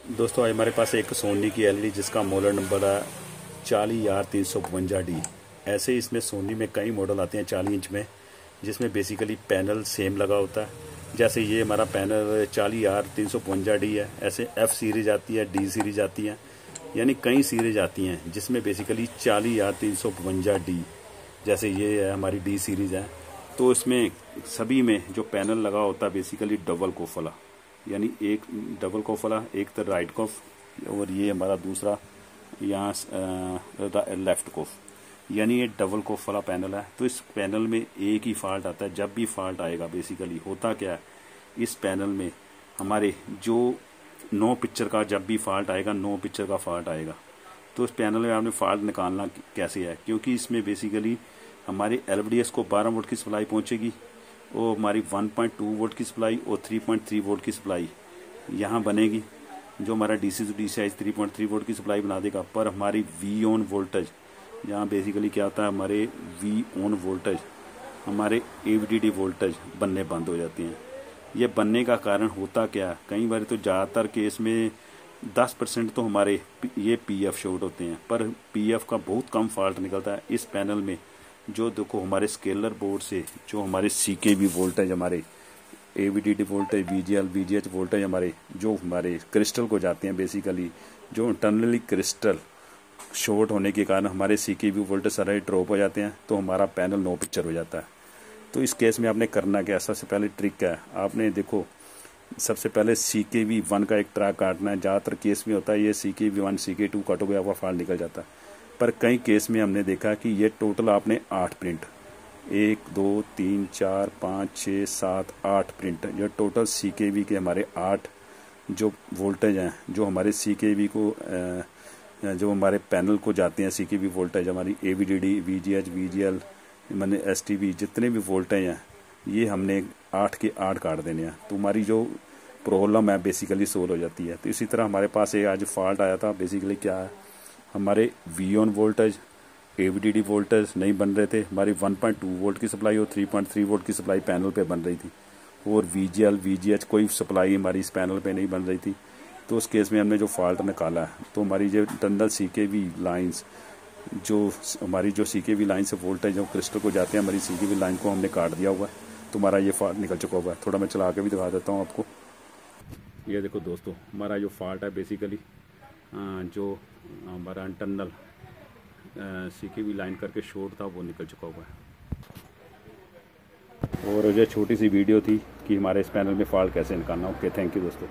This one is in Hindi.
दोस्तों आज हमारे पास एक सोनी की एलईडी जिसका मॉडल नंबर है 40R352D। ऐसे ही इसमें सोनी में कई मॉडल आते हैं 40 इंच में, जिसमें बेसिकली पैनल सेम लगा होता है। जैसे ये हमारा पैनल 40R352D है। ऐसे F सीरीज आती है, D सीरीज आती है, यानी कई सीरीज आती हैं जिसमें बेसिकली 40R352D, जैसे ये है हमारी D सीरीज है। तो इसमें सभी में जो पैनल लगा होता है बेसिकली डबल कोफला, यानी एक डबल कोफला, एक तो राइट कोफ और ये हमारा दूसरा यहाँ लेफ्ट कोफ, यानी ये डबल कोफ वाला पैनल है। तो इस पैनल में एक ही फॉल्ट आता है। जब भी फॉल्ट आएगा बेसिकली होता क्या है, इस पैनल में हमारे जो नो पिक्चर का जब भी फॉल्ट आएगा, नो पिक्चर का फॉल्ट आएगा, तो इस पैनल में आपने फॉल्ट निकालना कैसे है, क्योंकि इसमें बेसिकली हमारी LVDS को 12 वोल्ट की सप्लाई पहुँचेगी और हमारी 1.2 वोल्ट की सप्लाई और 3.3 वोल्ट की सप्लाई यहाँ बनेगी। जो हमारा DC टू DC 3.3 वोल्ट की सप्लाई बना देगा, पर हमारी V ऑन वोल्टेज यहाँ बेसिकली क्या होता है, हमारे V ऑन वोल्टेज हमारे AVDD वोल्टेज बनने बंद हो जाती हैं। ये बनने का कारण होता क्या है, कई बार तो ज़्यादातर केस में 10% तो हमारे ये PF शॉर्ट होते हैं, पर PF का बहुत कम फॉल्ट निकलता है इस पैनल में। जो देखो हमारे स्केलर बोर्ड से जो हमारे CKV वोल्टेज, हमारे AVDD voltage, VGL VGH voltage हमारे जो हमारे क्रिस्टल को जाते हैं, बेसिकली जो इंटरनली क्रिस्टल शॉर्ट होने के कारण हमारे CKV वोल्टेज सारे ड्रॉप हो जाते हैं, तो हमारा पैनल नो पिक्चर हो जाता है। तो इस केस में आपने करना क्या, सबसे पहले ट्रिक क्या है, आपने देखो सबसे पहले CKV 1 का एक ट्रैक काटना है। ज़्यादातर केस में होता है ये CKV 1 CK2 काटोगे आपका फॉल्ट निकल जाता है, पर कई केस में हमने देखा कि ये टोटल आपने 8 प्रिंट, 1 2 3 4 5 6 7 8 प्रिंट, ये टोटल CKV के हमारे 8 जो वोल्टेज हैं, जो हमारे CKV को जो हमारे पैनल को जाते हैं CKV वोल्टेज, हमारी AVDD VGH VGL मैंने STV जितने भी वोल्टेज हैं, ये हमने 8 के 8 काट देने हैं। तो हमारी जो प्रॉब्लम है बेसिकली सोल्व हो जाती है। तो इसी तरह हमारे पास एक आज फॉल्ट आया था, बेसिकली क्या है, हमारे V on voltage AVDD voltage नहीं बन रहे थे। हमारी 1.2 वोल्ट की सप्लाई और 3.3 वोल्ट की सप्लाई पैनल पे बन रही थी, और VGL VGH कोई सप्लाई हमारी इस पैनल पे नहीं बन रही थी। तो उस केस में हमने जो फॉल्ट निकाला है, तो हमारी जो इंटरनल CKV लाइंस, जो हमारी जो CKV लाइन से वोल्टेज जो क्रिस्टल को जाते हैं, हमारी CKV लाइन को हमने काट दिया हुआ है। तो हमारा ये फॉल्ट निकल चुका हुआ है। थोड़ा मैं चला के भी दिखा देता हूँ आपको। ये देखो दोस्तों, हमारा जो फॉल्ट है बेसिकली जो हमारा इंटरनल CKV लाइन करके शॉर्ट था, वो निकल चुका हुआ है। और ये छोटी सी वीडियो थी कि हमारे इस पैनल में फॉल्ट कैसे निकालना। ओके, थैंक यू दोस्तों।